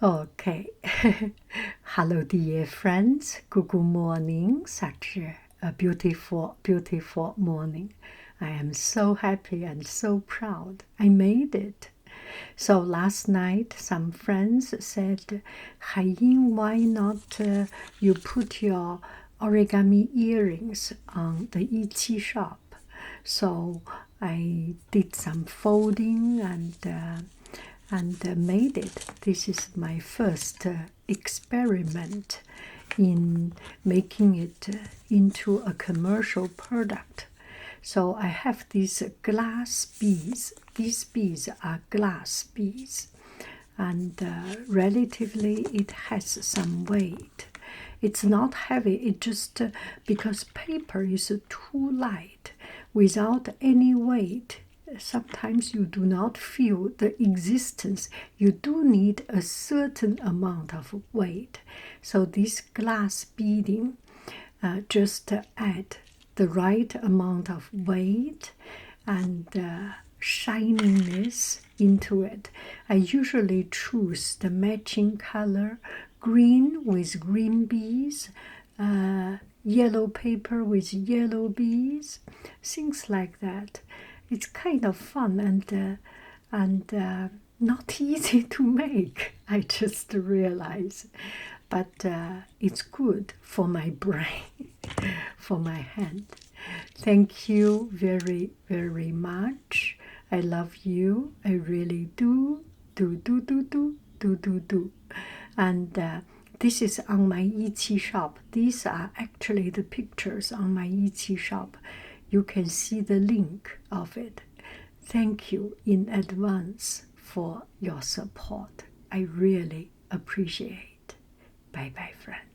Okay. Hello, dear friends. Good morning. Such a beautiful, beautiful morning. I am so happy and so proud. I made it. So last night, some friends said, Haiying, why not you put your origami earrings on the Ichi shop? So I did some folding and made it. This is my first experiment in making it into a commercial product. So I have these glass beads. These beads are glass beads, and relatively it has some weight. It's not heavy, it just because paper is too light without any weight. Sometimes you do not feel the existence. You do need a certain amount of weight. So this glass beading just add the right amount of weight and shininess into it. I usually choose the matching color, green with green beads, yellow paper with yellow beads, things like that. It's kind of fun and not easy to make. I just realize, but it's good for my brain, for my hand. Thank you very, very much. I love you. I really do. Do. And this is on my Ichi shop. These are actually the pictures on my Ichi shop. You can see the link of it. Thank you in advance for your support. I really appreciate. Bye bye, friends.